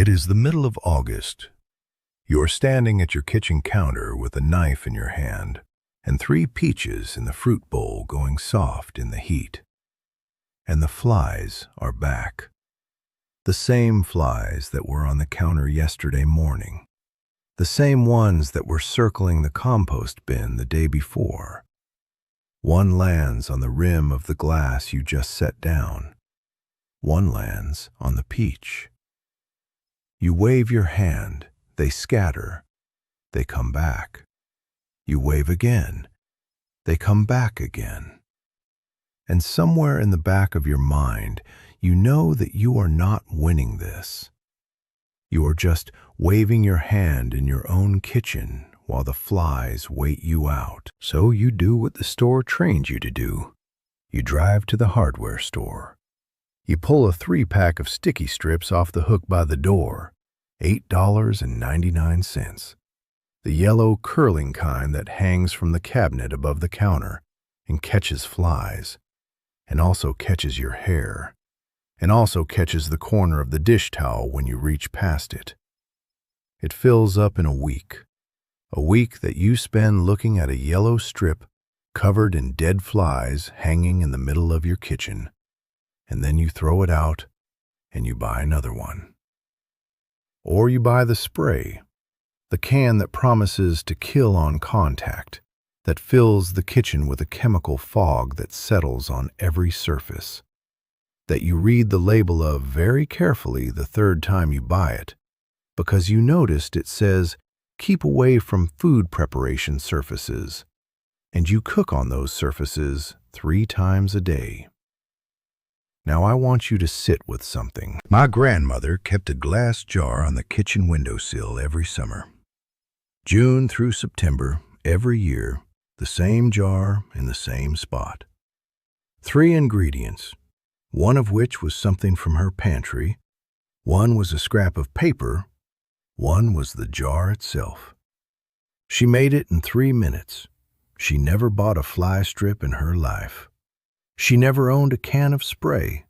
It is the middle of August. You are standing at your kitchen counter with a knife in your hand and 3 peaches in the fruit bowl going soft in the heat. And the flies are back. The same flies that were on the counter yesterday morning. The same ones that were circling the compost bin the day before. One lands on the rim of the glass you just set down. One lands on the peach. You wave your hand, they scatter, they come back. You wave again, they come back again. And somewhere in the back of your mind, you know that you are not winning this. You are just waving your hand in your own kitchen while the flies wait you out. So you do what the store trained you to do. You drive to the hardware store. You pull a 3-pack of sticky strips off the hook by the door, $8.99. The yellow curling kind that hangs from the cabinet above the counter and catches flies, and also catches your hair, and also catches the corner of the dish towel when you reach past it. It fills up in a week that you spend looking at a yellow strip covered in dead flies hanging in the middle of your kitchen. And then you throw it out and you buy another one. Or you buy the spray, the can that promises to kill on contact, that fills the kitchen with a chemical fog that settles on every surface, that you read the label of very carefully the 3rd time you buy it, because you noticed it says, "Keep away from food preparation surfaces," and you cook on those surfaces 3 times a day. Now I want you to sit with something. My grandmother kept a glass jar on the kitchen windowsill every summer. June through September, every year, the same jar in the same spot. 3 ingredients, one of which was something from her pantry, one was a scrap of paper, one was the jar itself. She made it in 3 minutes. She never bought a fly strip in her life. She never owned a can of spray,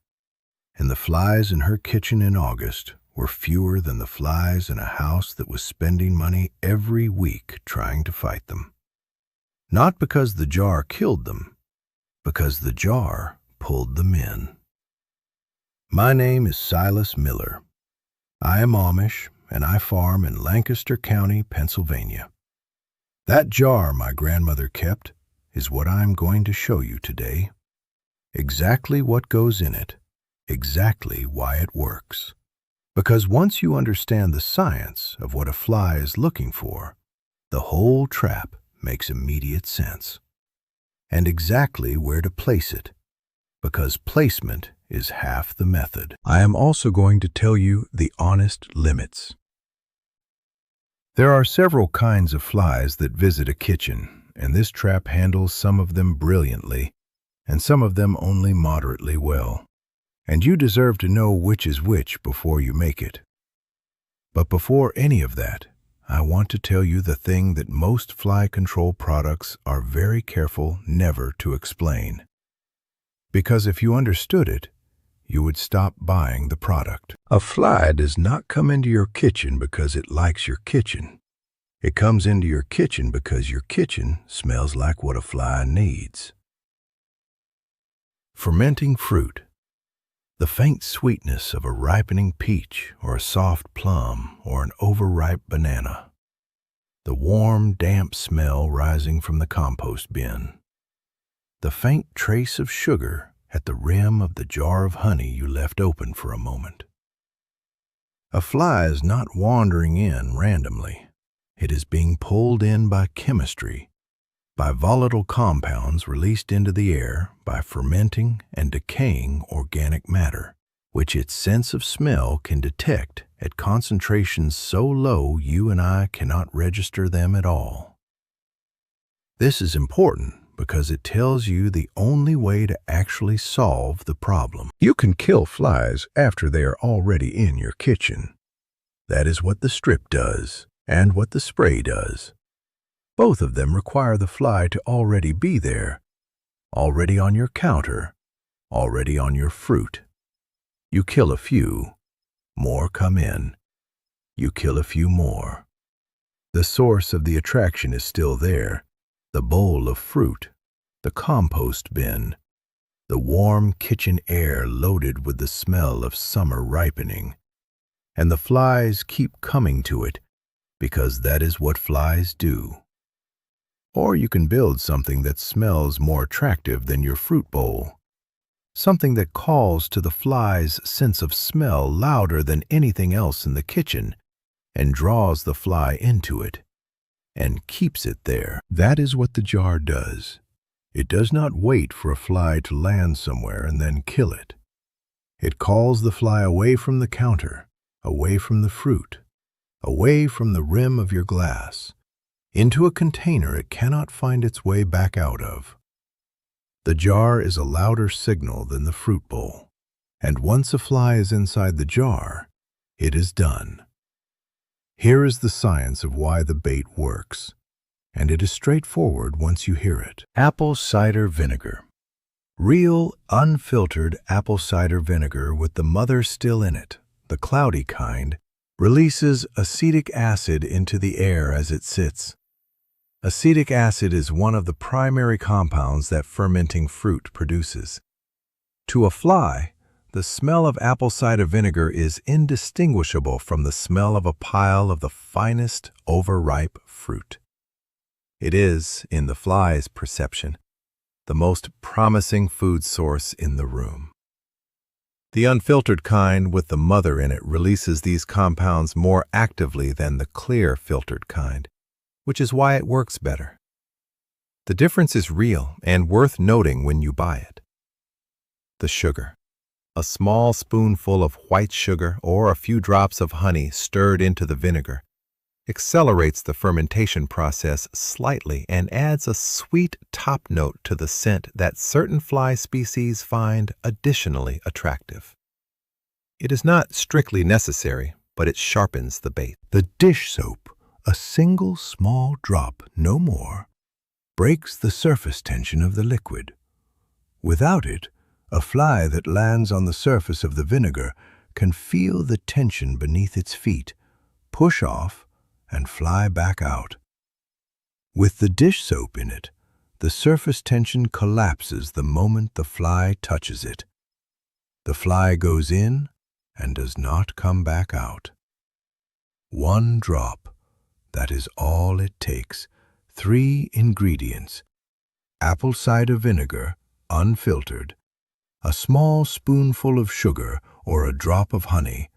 and the flies in her kitchen in August were fewer than the flies in a house that was spending money every week trying to fight them. Not because the jar killed them, because the jar pulled them in. My name is Silas Miller. I am Amish, and I farm in Lancaster County, Pennsylvania. That jar my grandmother kept is what I am going to show you today. Exactly what goes in it, exactly why it works. Because once you understand the science of what a fly is looking for, the whole trap makes immediate sense. And exactly where to place it, because placement is half the method. I am also going to tell you the honest limits. There are several kinds of flies that visit a kitchen, and this trap handles some of them brilliantly, and some of them only moderately well. And you deserve to know which is which before you make it. But before any of that, I want to tell you the thing that most fly control products are very careful never to explain. Because if you understood it, you would stop buying the product. A fly does not come into your kitchen because it likes your kitchen. It comes into your kitchen because your kitchen smells like what a fly needs. Fermenting fruit. The faint sweetness of a ripening peach or a soft plum or an overripe banana. The warm, damp smell rising from the compost bin. The faint trace of sugar at the rim of the jar of honey you left open for a moment. A fly is not wandering in randomly. It is being pulled in by chemistry, by volatile compounds released into the air by fermenting and decaying organic matter, which its sense of smell can detect at concentrations so low you and I cannot register them at all. This is important because it tells you the only way to actually solve the problem. You can kill flies after they are already in your kitchen. That is what the strip does and what the spray does. Both of them require the fly to already be there, already on your counter, already on your fruit. You kill a few, more come in, You kill a few more. The source of the attraction is still there, the bowl of fruit, the compost bin, the warm kitchen air loaded with the smell of summer ripening. And the flies keep coming to it, because that is what flies do. Or you can build something that smells more attractive than your fruit bowl. Something that calls to the fly's sense of smell louder than anything else in the kitchen and draws the fly into it and keeps it there. That is what the jar does. It does not wait for a fly to land somewhere and then kill it. It calls the fly away from the counter, away from the fruit, away from the rim of your glass, into a container it cannot find its way back out of. The jar is a louder signal than the fruit bowl, and once a fly is inside the jar, it is done. Here is the science of why the bait works, and it is straightforward once you hear it. Apple cider vinegar. Real, unfiltered apple cider vinegar with the mother still in it, the cloudy kind, releases acetic acid into the air as it sits. Acetic acid is one of the primary compounds that fermenting fruit produces. To a fly, the smell of apple cider vinegar is indistinguishable from the smell of a pile of the finest overripe fruit. It is, in the fly's perception, the most promising food source in the room. The unfiltered kind with the mother in it releases these compounds more actively than the clear filtered kind, which is why it works better. The difference is real and worth noting when you buy it. The sugar. A small spoonful of white sugar or a few drops of honey stirred into the vinegar accelerates the fermentation process slightly and adds a sweet top note to the scent that certain fly species find additionally attractive. It is not strictly necessary, but it sharpens the bait. The dish soap, a single small drop, no more, breaks the surface tension of the liquid. Without it, a fly that lands on the surface of the vinegar can feel the tension beneath its feet, push off, and fly back out. With the dish soap in it, the surface tension collapses the moment the fly touches it. The fly goes in and does not come back out. One drop. That is all it takes. 3 ingredients: apple cider vinegar, unfiltered, a small spoonful of sugar or a drop of honey,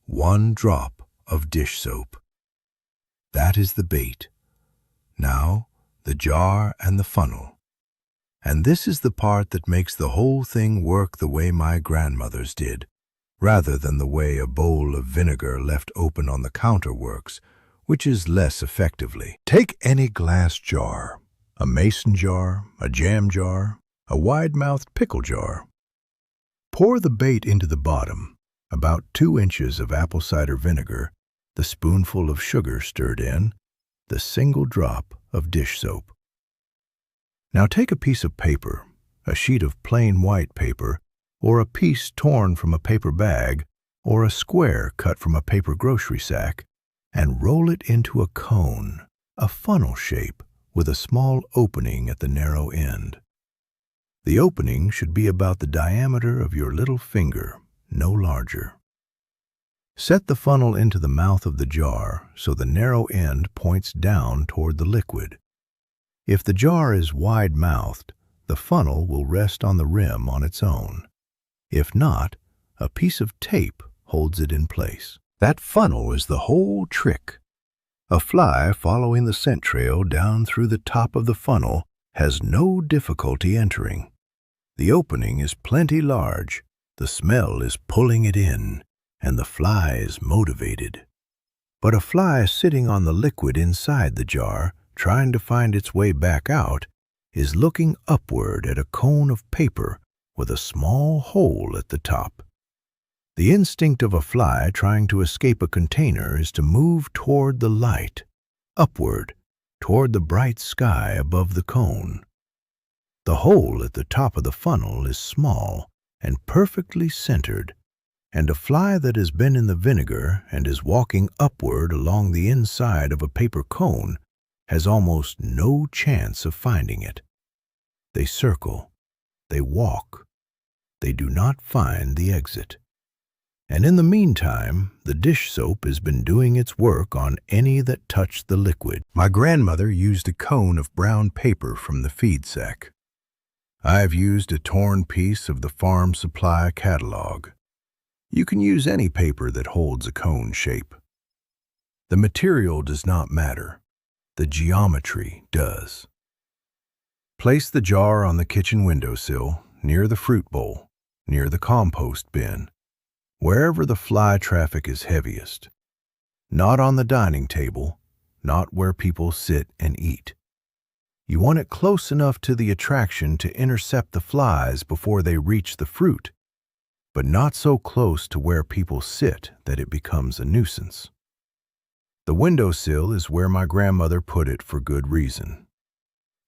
1 drop of dish soap. That is the bait. Now, the jar and the funnel. And this is the part that makes the whole thing work the way my grandmothers did, rather than the way a bowl of vinegar left open on the counter works, which is less effectively. Take any glass jar, a mason jar, a jam jar, a wide-mouthed pickle jar. Pour the bait into the bottom, about 2 inches of apple cider vinegar, the spoonful of sugar stirred in, the single drop of dish soap. Now take a piece of paper, a sheet of plain white paper, or a piece torn from a paper bag, or a square cut from a paper grocery sack, and roll it into a cone, a funnel shape with a small opening at the narrow end. The opening should be about the diameter of your little finger, no larger. Set the funnel into the mouth of the jar so the narrow end points down toward the liquid. If the jar is wide-mouthed, the funnel will rest on the rim on its own. If not, a piece of tape holds it in place. That funnel is the whole trick. A fly following the scent trail down through the top of the funnel has no difficulty entering. The opening is plenty large, the smell is pulling it in, and the fly is motivated. But a fly sitting on the liquid inside the jar, trying to find its way back out, is looking upward at a cone of paper with a small hole at the top. The instinct of a fly trying to escape a container is to move toward the light, upward, toward the bright sky above the cone. The hole at the top of the funnel is small and perfectly centered, And a fly that has been in the vinegar and is walking upward along the inside of a paper cone has almost no chance of finding it. They circle, they walk, they do not find the exit. And in the meantime, the dish soap has been doing its work on any that touched the liquid. My grandmother used a cone of brown paper from the feed sack. I've used a torn piece of the farm supply catalog. You can use any paper that holds a cone shape. The material does not matter. The geometry does. Place the jar on the kitchen windowsill, near the fruit bowl, near the compost bin, wherever the fly traffic is heaviest. Not on the dining table, not where people sit and eat. You want it close enough to the attraction to intercept the flies before they reach the fruit, but not so close to where people sit that it becomes a nuisance. The windowsill is where my grandmother put it for good reason.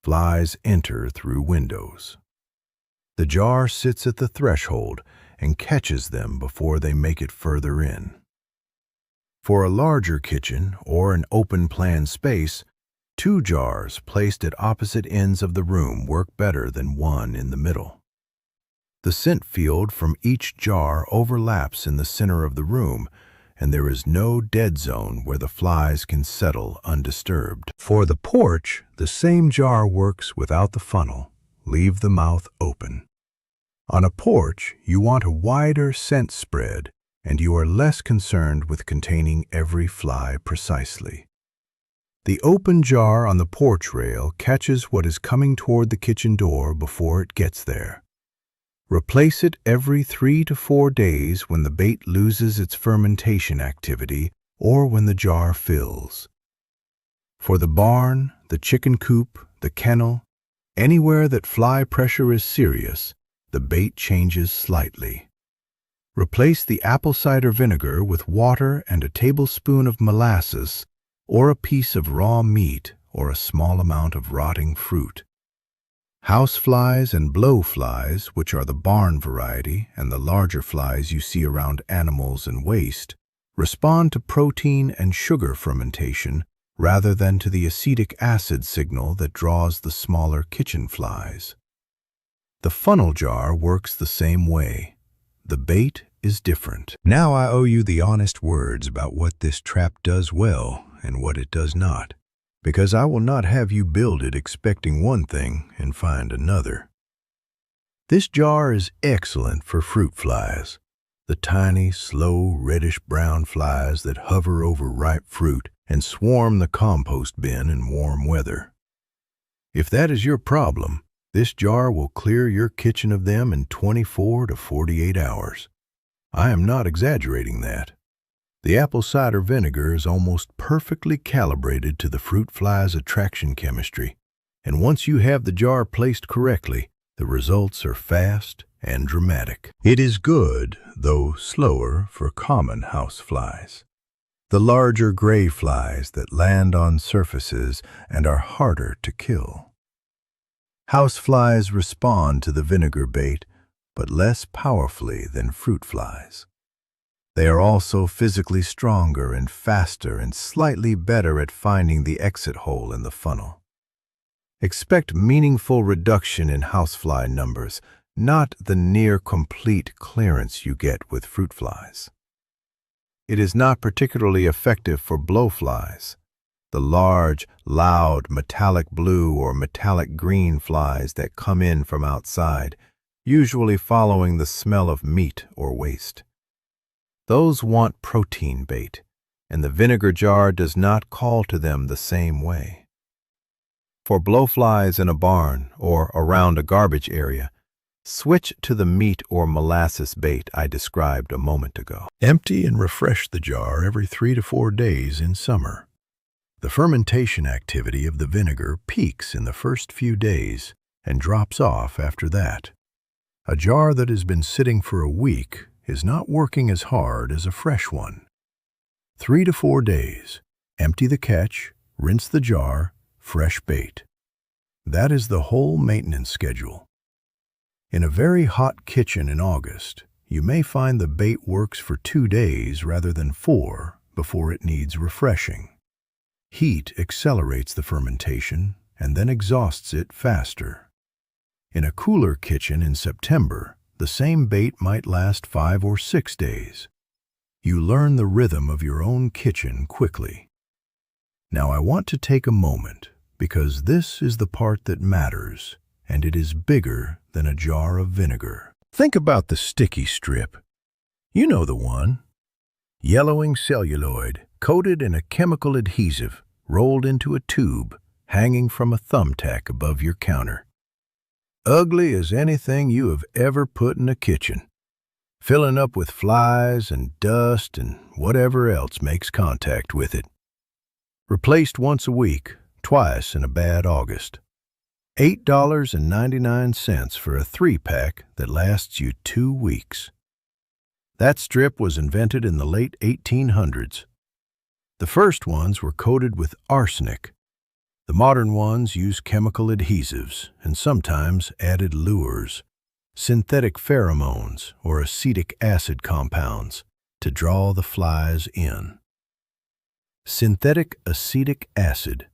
Flies enter through windows. The jar sits at the threshold and catches them before they make it further in. For a larger kitchen or an open-plan space, 2 jars placed at opposite ends of the room work better than one in the middle. The scent field from each jar overlaps in the center of the room, and there is no dead zone where the flies can settle undisturbed. For the porch, the same jar works without the funnel. Leave the mouth open. On a porch, you want a wider scent spread, and you are less concerned with containing every fly precisely. The open jar on the porch rail catches what is coming toward the kitchen door before it gets there. Replace it every 3 to 4 days when the bait loses its fermentation activity or when the jar fills. For the barn, the chicken coop, the kennel, anywhere that fly pressure is serious, the bait changes slightly. Replace the apple cider vinegar with water and a tablespoon of molasses or a piece of raw meat or a small amount of rotting fruit. Houseflies and blowflies, which are the barn variety and the larger flies you see around animals and waste, respond to protein and sugar fermentation rather than to the acetic acid signal that draws the smaller kitchen flies. The funnel jar works the same way. The bait is different. Now I owe you the honest words about what this trap does well and what it does not, because I will not have you build it expecting one thing and find another. This jar is excellent for fruit flies, the tiny, slow, reddish-brown flies that hover over ripe fruit and swarm the compost bin in warm weather. If that is your problem, this jar will clear your kitchen of them in 24 to 48 hours. I am not exaggerating that. The apple cider vinegar is almost perfectly calibrated to the fruit fly's attraction chemistry, and once you have the jar placed correctly, the results are fast and dramatic. It is good, though slower, for common house flies. The larger gray flies that land on surfaces and are harder to kill. House flies respond to the vinegar bait, but less powerfully than fruit flies. They are also physically stronger and faster and slightly better at finding the exit hole in the funnel. Expect meaningful reduction in housefly numbers, not the near-complete clearance you get with fruit flies. It is not particularly effective for blowflies, the large, loud, metallic blue or metallic green flies that come in from outside, usually following the smell of meat or waste. Those want protein bait, and the vinegar jar does not call to them the same way. For blowflies in a barn or around a garbage area, switch to the meat or molasses bait I described a moment ago. Empty and refresh the jar every 3 to 4 days in summer. The fermentation activity of the vinegar peaks in the first few days and drops off after that. A jar that has been sitting for a week is not working as hard as a fresh one. 3 to 4 days. Empty the catch, rinse the jar, fresh bait. That is the whole maintenance schedule. In a very hot kitchen in August, you may find the bait works for 2 days rather than 4 before it needs refreshing. Heat accelerates the fermentation and then exhausts it faster. In a cooler kitchen in September, the same bait might last 5 or 6 days. You learn the rhythm of your own kitchen quickly. Now I want to take a moment, because this is the part that matters, and it is bigger than a jar of vinegar. Think about the sticky strip. You know the one. Yellowing celluloid, coated in a chemical adhesive, rolled into a tube, hanging from a thumbtack above your counter. Ugly as anything you have ever put in a kitchen, filling up with flies and dust and whatever else makes contact with it. Replaced once a week, twice in a bad August. $8.99 for a 3-pack that lasts you 2 weeks. That strip was invented in the late 1800s. The first ones were coated with arsenic. The modern ones use chemical adhesives and sometimes added lures, synthetic pheromones or acetic acid compounds to draw the flies in. Synthetic acetic acid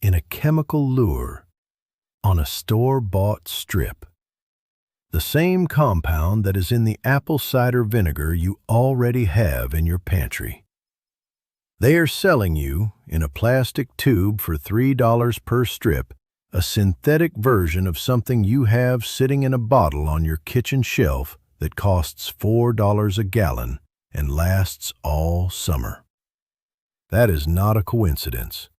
in a chemical lure on a store-bought strip. The same compound that is in the apple cider vinegar you already have in your pantry. They are selling you, in a plastic tube for $3 per strip, a synthetic version of something you have sitting in a bottle on your kitchen shelf that costs $4 a gallon and lasts all summer. That is not a coincidence.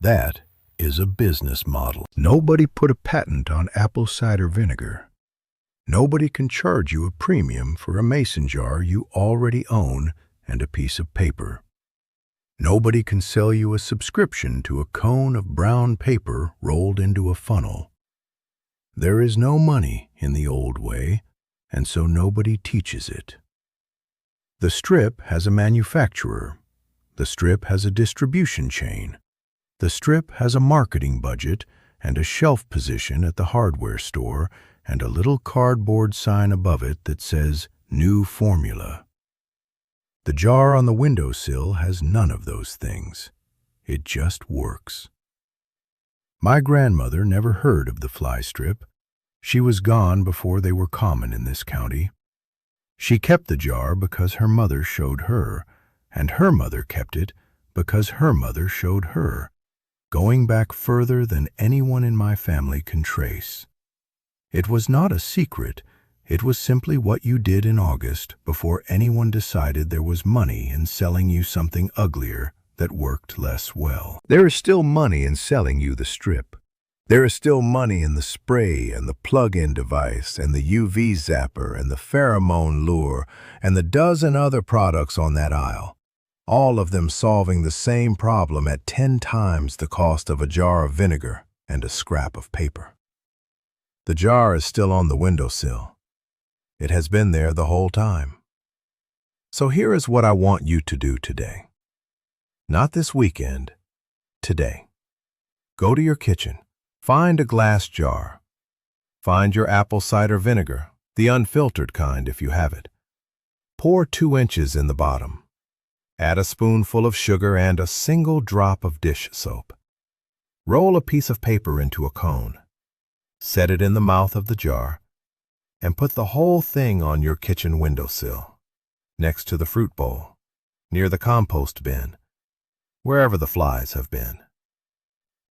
That is a business model. Nobody put a patent on apple cider vinegar. Nobody can charge you a premium for a mason jar you already own and a piece of paper. Nobody can sell you a subscription to a cone of brown paper rolled into a funnel. There is no money in the old way, and so nobody teaches it. The strip has a manufacturer. The strip has a distribution chain. The strip has a marketing budget and a shelf position at the hardware store and a little cardboard sign above it that says New Formula. The jar on the windowsill has none of those things. It just works. My grandmother never heard of the fly strip. She was gone before they were common in this county. She kept the jar because her mother showed her, and her mother kept it because her mother showed her, going back further than anyone in my family can trace. It was not a secret. It was simply what you did in August before anyone decided there was money in selling you something uglier that worked less well. There is still money in selling you the strip. There is still money in the spray and the plug-in device and the UV zapper and the pheromone lure and the dozen other products on that aisle, all of them solving the same problem at 10 times the cost of a jar of vinegar and a scrap of paper. The jar is still on the windowsill. It has been there the whole time. So here is what I want you to do today. Not this weekend, today. Go to your kitchen. Find a glass jar. Find your apple cider vinegar, the unfiltered kind if you have it. Pour 2 inches in the bottom. Add a spoonful of sugar and a single drop of dish soap. Roll a piece of paper into a cone. Set it in the mouth of the jar and put the whole thing on your kitchen windowsill, next to the fruit bowl, near the compost bin, wherever the flies have been.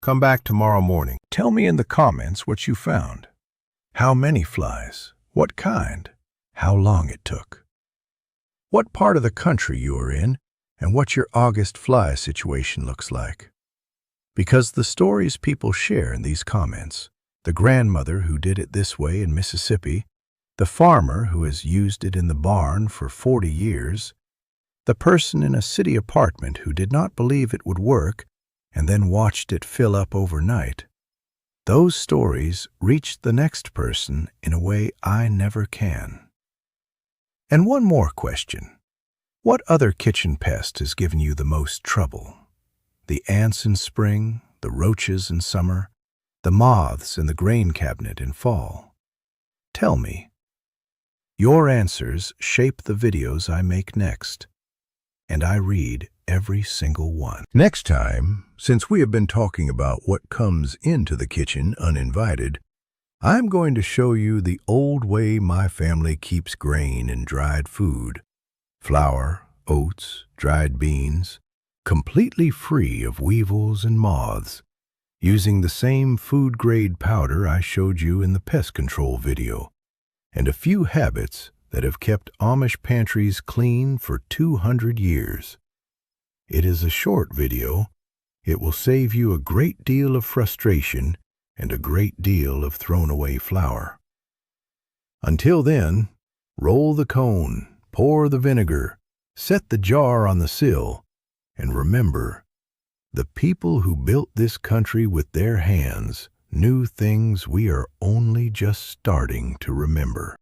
Come back tomorrow morning. Tell me in the comments what you found. How many flies? What kind? How long it took? What part of the country you are in, and what your August fly situation looks like. Because the stories people share in these comments, the grandmother who did it this way in Mississippi, the farmer who has used it in the barn for 40 years, the person in a city apartment who did not believe it would work and then watched it fill up overnight, those stories reach the next person in a way I never can. And one more question. What other kitchen pest has given you the most trouble? The ants in spring, the roaches in summer, the moths in the grain cabinet in fall. Tell me. Your answers shape the videos I make next, and I read every single one. Next time, since we have been talking about what comes into the kitchen uninvited, I'm going to show you the old way my family keeps grain and dried food, flour, oats, dried beans, completely free of weevils and moths, using the same food-grade powder I showed you in the pest control video, and a few habits that have kept Amish pantries clean for 200 years. It is a short video. It will save you a great deal of frustration and a great deal of thrown-away flour. Until then, roll the cone, pour the vinegar, set the jar on the sill, and remember, the people who built this country with their hands knew things we are only just starting to remember.